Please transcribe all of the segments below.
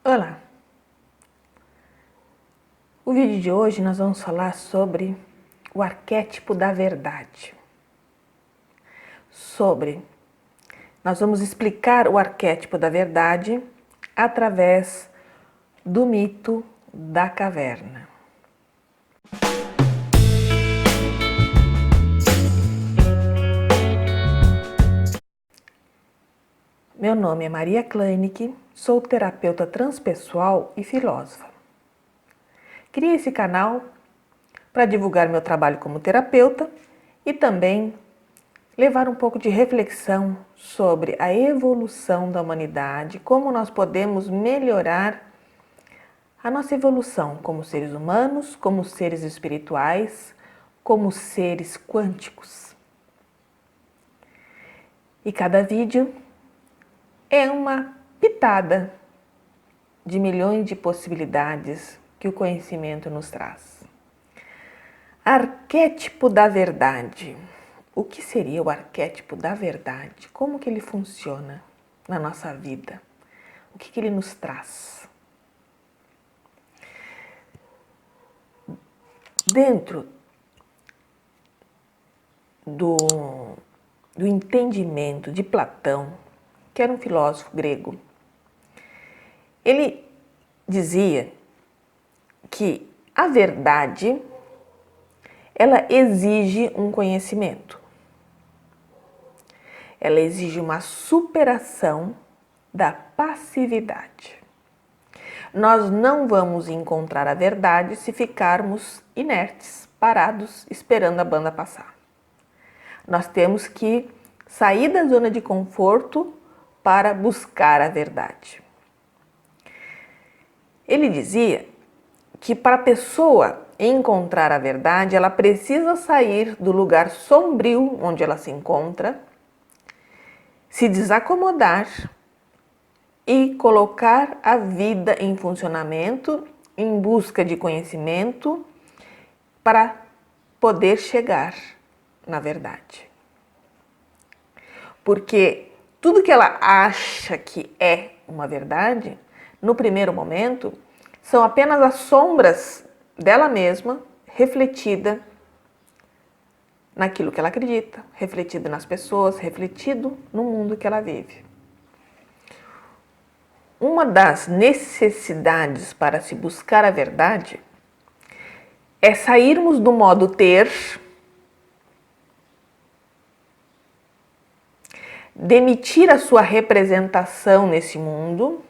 Olá! O vídeo de hoje nós vamos falar sobre o arquétipo da verdade. Nós vamos explicar o arquétipo da verdade através do mito da caverna. Meu nome é Maria Kleinig, sou terapeuta transpessoal e filósofa. Criei esse canal para divulgar meu trabalho como terapeuta e também levar um pouco de reflexão sobre a evolução da humanidade, como nós podemos melhorar a nossa evolução como seres humanos, como seres espirituais, como seres quânticos. E cada vídeo é uma pitada de milhões de possibilidades que o conhecimento nos traz. Arquétipo da verdade. O que seria o arquétipo da verdade? Como que ele funciona na nossa vida? O que ele nos traz? Dentro do entendimento de Platão, que era um filósofo grego, ele dizia que a verdade, ela exige um conhecimento. Ela exige uma superação da passividade. Nós não vamos encontrar a verdade se ficarmos inertes, parados, esperando a banda passar. Nós temos que sair da zona de conforto para buscar a verdade. Ele dizia que para a pessoa encontrar a verdade, ela precisa sair do lugar sombrio onde ela se encontra, se desacomodar e colocar a vida em funcionamento em busca de conhecimento para poder chegar na verdade. Porque tudo que ela acha que é uma verdade, no primeiro momento, são apenas as sombras dela mesma refletida naquilo que ela acredita, refletida nas pessoas, refletido no mundo que ela vive. Uma das necessidades para se buscar a verdade é sairmos do modo ter, demitir a sua representação nesse mundo.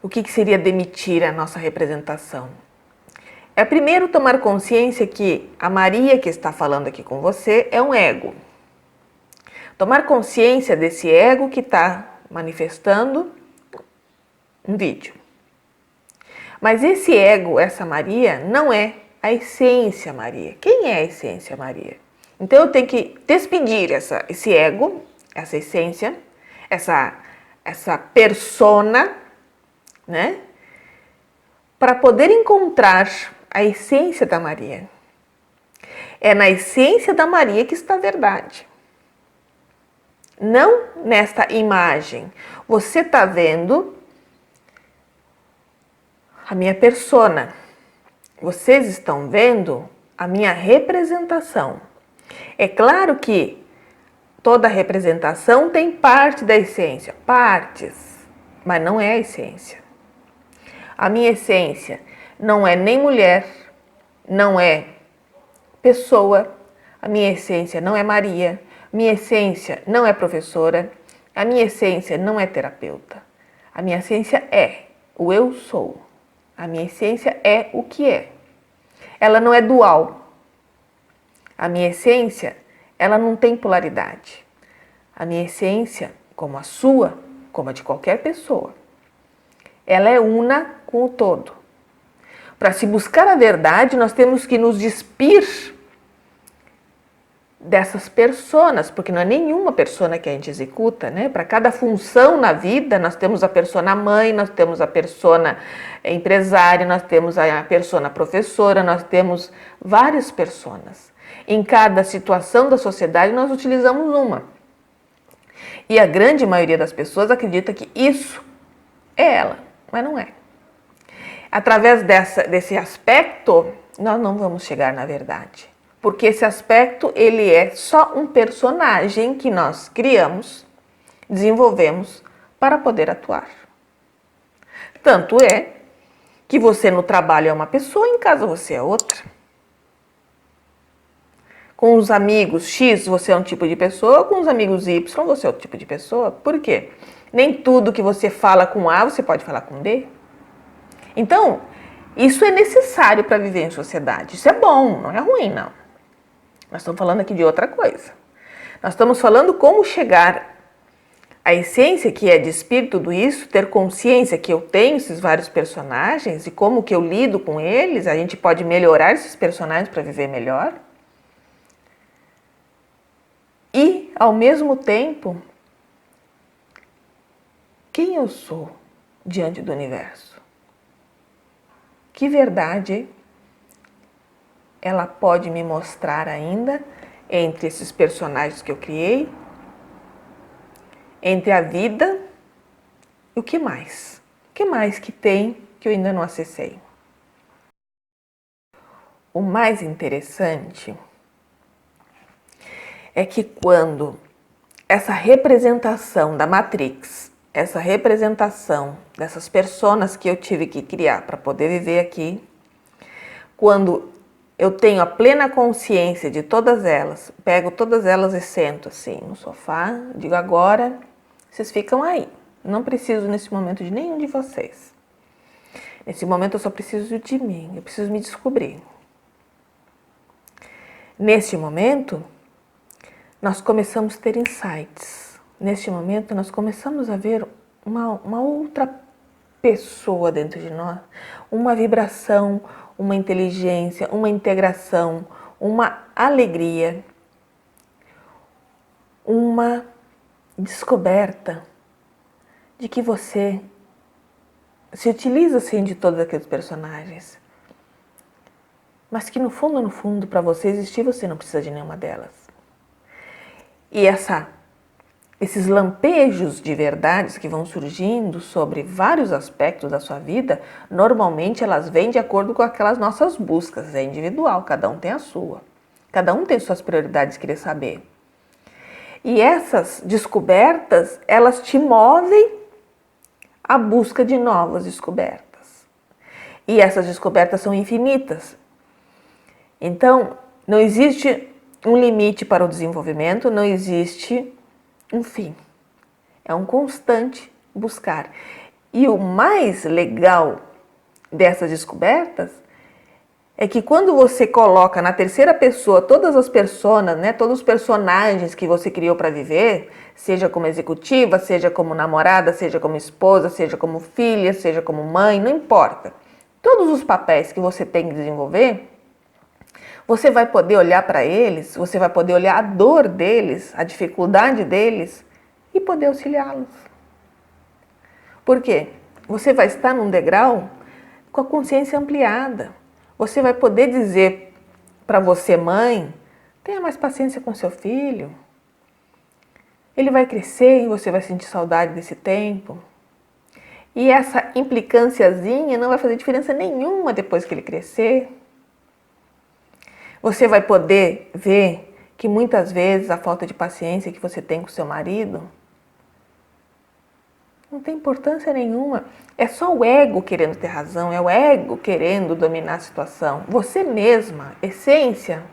O que seria demitir a nossa representação? É primeiro tomar consciência que a Maria que está falando aqui com você é um ego. Tomar consciência desse ego que está manifestando um vídeo. Mas esse ego, essa Maria, não é a essência Maria. Quem é a essência Maria? Então eu tenho que despedir esse ego, essa essência, essa persona, né? Para poder encontrar a essência da Maria. É na essência da Maria que está a verdade. Não nesta imagem. Você está vendo a minha persona. Vocês estão vendo a minha representação. É claro que toda representação tem parte da essência, partes, mas não é a essência. A minha essência não é nem mulher, não é pessoa, a minha essência não é Maria, minha essência não é professora, a minha essência não é terapeuta. A minha essência é o eu sou. A minha essência é o que é. Ela não é dual. A minha essência, ela não tem polaridade. A minha essência, como a sua, como a de qualquer pessoa, ela é una com o todo. Para se buscar a verdade, nós temos que nos despir dessas personas, porque não é nenhuma persona que a gente executa, né? Para cada função na vida, nós temos a persona mãe, nós temos a persona empresária, nós temos a persona professora, nós temos várias personas. Em cada situação da sociedade, nós utilizamos uma. E a grande maioria das pessoas acredita que isso é ela, mas não é. Através desse aspecto, nós não vamos chegar na verdade. Porque esse aspecto, ele é só um personagem que nós criamos, desenvolvemos para poder atuar. Tanto é que você no trabalho é uma pessoa, em casa você é outra. Com os amigos X você é um tipo de pessoa, com os amigos Y você é outro tipo de pessoa. Por quê? Nem tudo que você fala com A você pode falar com D. Então, isso é necessário para viver em sociedade. Isso é bom, não é ruim, não. Nós estamos falando aqui de outra coisa. Nós estamos falando como chegar à essência que é de espírito tudo isso, ter consciência que eu tenho esses vários personagens e como que eu lido com eles, a gente pode melhorar esses personagens para viver melhor. E, ao mesmo tempo, quem eu sou diante do universo? Que verdade ela pode me mostrar ainda entre esses personagens que eu criei, entre a vida e o que mais? O que mais que tem que eu ainda não acessei? O mais interessante é que quando essa representação da Matrix, essa representação dessas personas que eu tive que criar para poder viver aqui, quando eu tenho a plena consciência de todas elas, pego todas elas e sento assim no sofá, digo agora, vocês ficam aí. Não preciso nesse momento de nenhum de vocês. Nesse momento eu só preciso de mim, eu preciso me descobrir. Neste momento, nós começamos a ter insights. Neste momento, nós começamos a ver uma outra pessoa dentro de nós, uma vibração, uma inteligência, uma integração, uma alegria, uma descoberta de que você se utiliza sim de todos aqueles personagens, mas que no fundo, para você existir, você não precisa de nenhuma delas. E esses lampejos de verdades que vão surgindo sobre vários aspectos da sua vida, normalmente elas vêm de acordo com aquelas nossas buscas, é individual, cada um tem a sua. Cada um tem suas prioridades de querer saber. E essas descobertas, elas te movem à busca de novas descobertas. E essas descobertas são infinitas. Então, não existe um limite para o desenvolvimento, não existe um fim. É um constante buscar. E o mais legal dessas descobertas é que quando você coloca na terceira pessoa todas as personas, né, todos os personagens que você criou para viver, seja como executiva, seja como namorada, seja como esposa, seja como filha, seja como mãe, não importa. Todos os papéis que você tem que desenvolver, você vai poder olhar para eles, você vai poder olhar a dor deles, a dificuldade deles e poder auxiliá-los. Por quê? Você vai estar num degrau com a consciência ampliada. Você vai poder dizer para você, mãe, tenha mais paciência com seu filho. Ele vai crescer e você vai sentir saudade desse tempo. E essa implicânciazinha não vai fazer diferença nenhuma depois que ele crescer. Você vai poder ver que muitas vezes a falta de paciência que você tem com seu marido não tem importância nenhuma. É só o ego querendo ter razão, é o ego querendo dominar a situação. Você mesma, essência,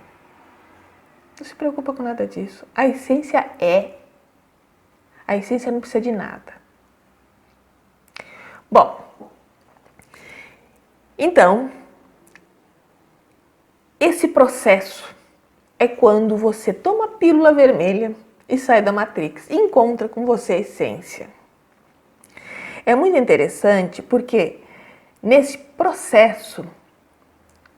não se preocupa com nada disso. A essência é. A essência não precisa de nada. Bom, então, esse processo é quando você toma a pílula vermelha e sai da Matrix e encontra com você a essência. É muito interessante porque nesse processo,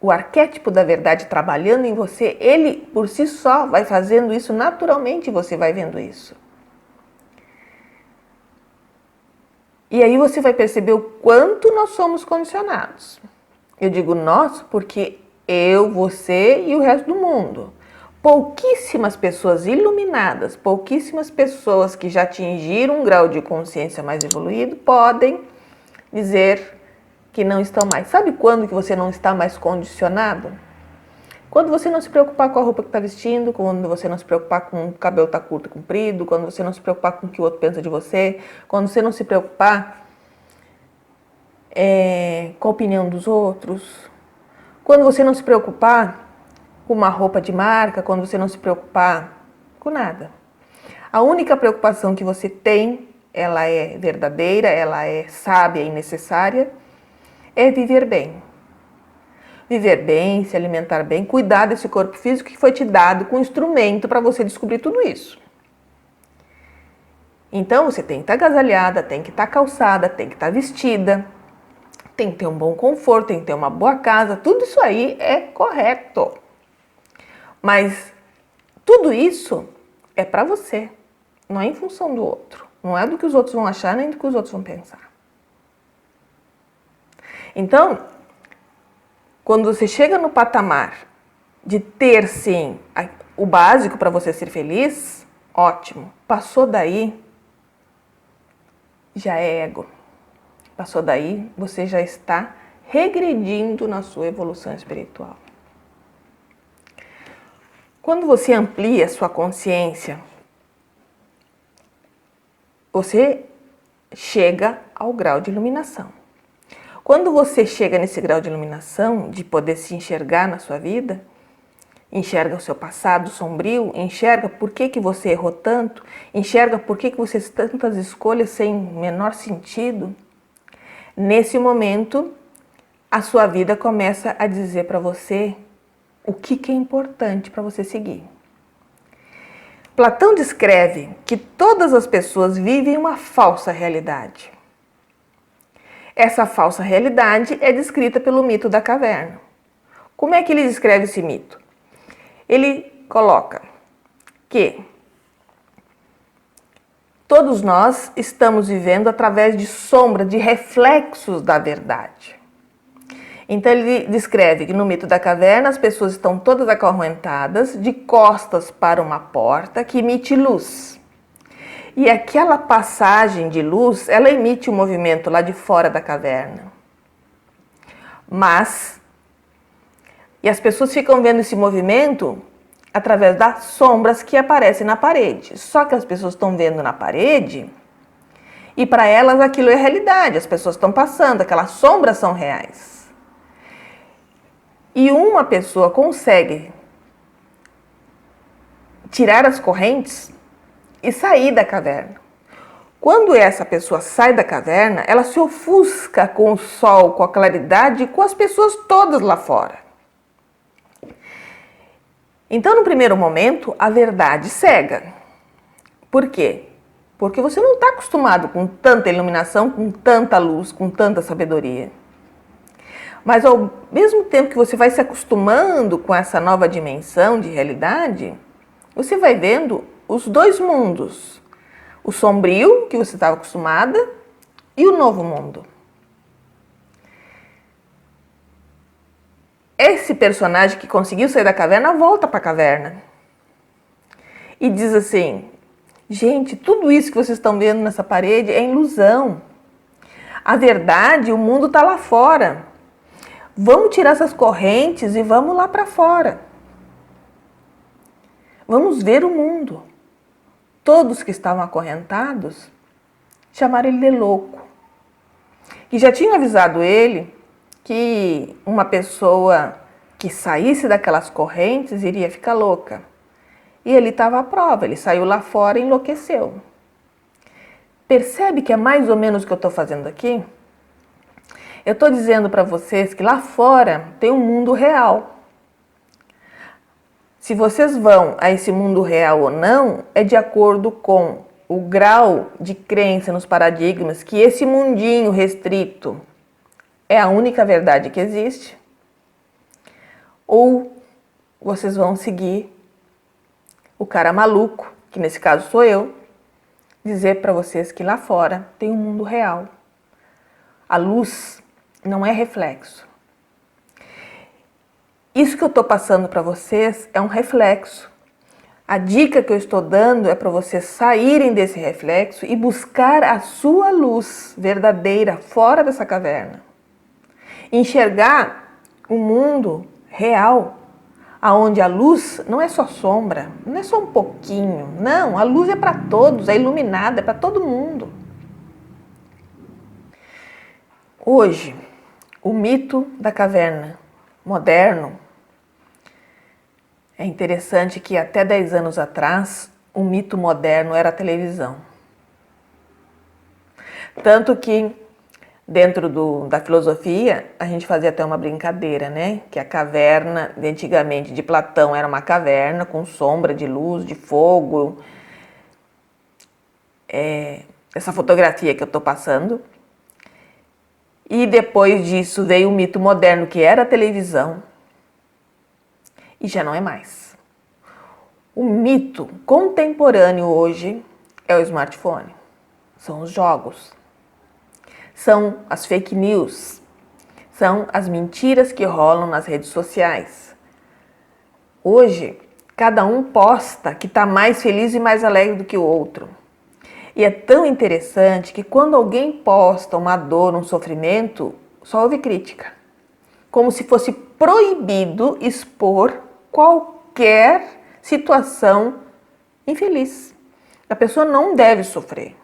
o arquétipo da verdade trabalhando em você, ele por si só vai fazendo isso naturalmente, você vai vendo isso. E aí você vai perceber o quanto nós somos condicionados. Eu digo nós porque eu, você e o resto do mundo. Pouquíssimas pessoas iluminadas, pouquíssimas pessoas que já atingiram um grau de consciência mais evoluído podem dizer que não estão mais. Sabe quando que você não está mais condicionado? Quando você não se preocupar com a roupa que está vestindo, quando você não se preocupar com o cabelo tá curto, comprido, quando você não se preocupar com o que o outro pensa de você, quando você não se preocupar com a opinião dos outros, quando você não se preocupar com uma roupa de marca, quando você não se preocupar com nada. A única preocupação que você tem, ela é verdadeira, ela é sábia e necessária, é viver bem. Viver bem, se alimentar bem, cuidar desse corpo físico que foi te dado com instrumento para você descobrir tudo isso. Então você tem que estar agasalhada, tem que estar calçada, tem que estar vestida, tem que ter um bom conforto, tem que ter uma boa casa, tudo isso aí é correto. Mas tudo isso é para você, não é em função do outro. Não é do que os outros vão achar, nem do que os outros vão pensar. Então, quando você chega no patamar de ter, sim, o básico para você ser feliz, ótimo. Passou daí, já é ego. Passou daí, você já está regredindo na sua evolução espiritual. Quando você amplia a sua consciência, você chega ao grau de iluminação. Quando você chega nesse grau de iluminação, de poder se enxergar na sua vida, enxerga o seu passado sombrio, enxerga por que você errou tanto, enxerga por que você fez tantas escolhas sem menor sentido, nesse momento, a sua vida começa a dizer para você o que é importante para você seguir. Platão descreve que todas as pessoas vivem uma falsa realidade. Essa falsa realidade é descrita pelo mito da caverna. Como é que ele descreve esse mito? Ele coloca que todos nós estamos vivendo através de sombra, de reflexos da verdade. Então ele descreve que no mito da caverna as pessoas estão todas acorrentadas, de costas para uma porta que emite luz. E aquela passagem de luz, ela emite um movimento lá de fora da caverna. E as pessoas ficam vendo esse movimento através das sombras que aparecem na parede. Só que as pessoas estão vendo na parede e para elas aquilo é realidade. As pessoas estão passando, aquelas sombras são reais. E uma pessoa consegue tirar as correntes e sair da caverna. Quando essa pessoa sai da caverna, ela se ofusca com o sol, com a claridade e com as pessoas todas lá fora. Então, no primeiro momento, a verdade cega. Por quê? Porque você não está acostumado com tanta iluminação, com tanta luz, com tanta sabedoria. Mas ao mesmo tempo que você vai se acostumando com essa nova dimensão de realidade, você vai vendo os dois mundos. O sombrio, que você estava acostumada, e o novo mundo. Esse personagem que conseguiu sair da caverna volta para a caverna. E diz assim: gente, tudo isso que vocês estão vendo nessa parede é ilusão. A verdade, o mundo está lá fora. Vamos tirar essas correntes e vamos lá para fora. Vamos ver o mundo. Todos que estavam acorrentados chamaram ele de louco. E já tinham avisado ele que uma pessoa que saísse daquelas correntes iria ficar louca. E ele estava à prova, ele saiu lá fora e enlouqueceu. Percebe que é mais ou menos o que eu estou fazendo aqui? Eu estou dizendo para vocês que lá fora tem um mundo real. Se vocês vão a esse mundo real ou não, é de acordo com o grau de crença nos paradigmas que esse mundinho restrito é a única verdade que existe, ou vocês vão seguir o cara maluco, que nesse caso sou eu, dizer para vocês que lá fora tem um mundo real. A luz não é reflexo. Isso que eu estou passando para vocês é um reflexo A dica que eu estou dando é para vocês saírem desse reflexo e buscar a sua luz verdadeira fora dessa caverna. Enxergar o mundo real, aonde a luz não é só sombra, não é só um pouquinho, não, a luz é para todos, é iluminada, é para todo mundo. Hoje, o mito da caverna moderno, é interessante que até 10 anos atrás, o mito moderno era a televisão. Tanto que dentro da filosofia, a gente fazia até uma brincadeira, né? Que a caverna, antigamente, de Platão, era uma caverna com sombra de luz, de fogo. Essa fotografia que eu estou passando. E depois disso veio o mito moderno, que era a televisão. E já não é mais. O mito contemporâneo hoje é o smartphone. São os jogos. São as fake news. São as mentiras que rolam nas redes sociais. Hoje, cada um posta que está mais feliz e mais alegre do que o outro. E é tão interessante que quando alguém posta uma dor, um sofrimento, só houve crítica. Como se fosse proibido expor qualquer situação infeliz. A pessoa não deve sofrer.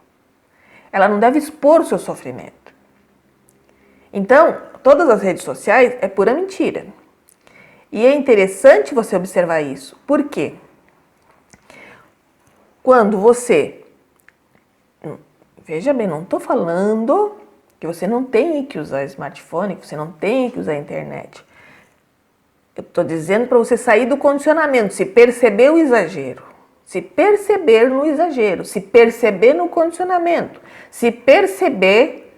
Ela não deve expor o seu sofrimento. Então, todas as redes sociais é pura mentira. E é interessante você observar isso. Por quê? Quando você... Veja bem, não estou falando que você não tem que usar smartphone, que você não tem que usar a internet. Eu estou dizendo para você sair do condicionamento, se perceber o exagero, se perceber no exagero, se perceber no condicionamento, se perceber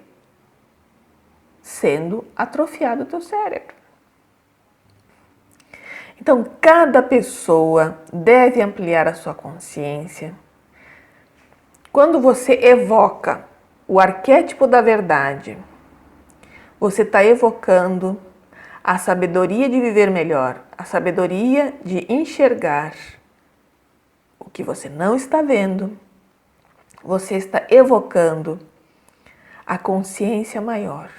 sendo atrofiado o teu cérebro. Então, cada pessoa deve ampliar a sua consciência. Quando você evoca o arquétipo da verdade, você está evocando a sabedoria de viver melhor, a sabedoria de enxergar o que você não está vendo. Você está evocando a consciência maior.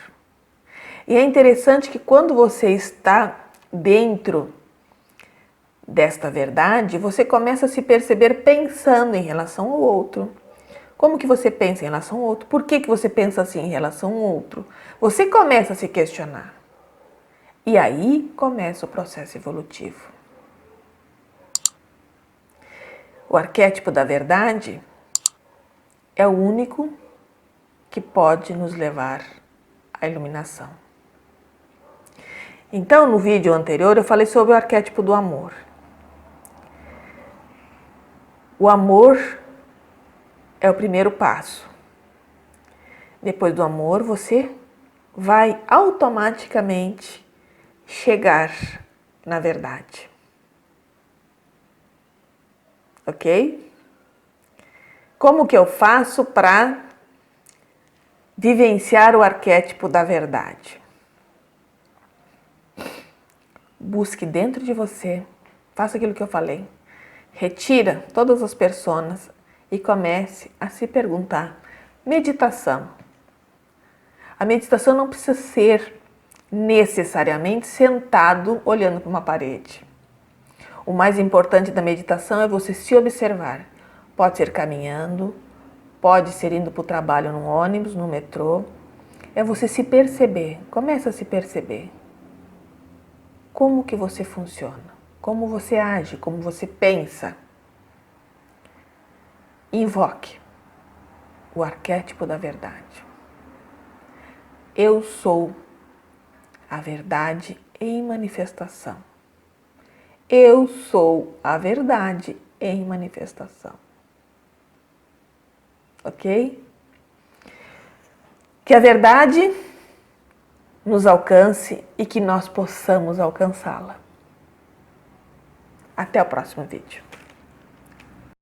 E é interessante que quando você está dentro desta verdade, você começa a se perceber pensando em relação ao outro. Como que você pensa em relação ao outro? Por que você pensa assim em relação ao outro? Você começa a se questionar. E aí começa o processo evolutivo. O arquétipo da verdade é o único que pode nos levar à iluminação. Então, no vídeo anterior, eu falei sobre o arquétipo do amor. O amor é o primeiro passo. Depois do amor, você vai automaticamente chegar na verdade. Ok? Como que eu faço para vivenciar o arquétipo da verdade? Busque dentro de você, faça aquilo que eu falei. Retira todas as personas e comece a se perguntar. Meditação. A meditação não precisa ser necessariamente sentado olhando para uma parede. O mais importante da meditação é você se observar. Pode ser caminhando, pode ser indo para o trabalho no ônibus, no metrô. É você se perceber. Começa a se perceber. Como que você funciona? Como você age? Como você pensa? Invoque o arquétipo da verdade. Eu sou a verdade em manifestação. Eu sou a verdade em manifestação. Ok? Que a verdade nos alcance e que nós possamos alcançá-la. Até o próximo vídeo.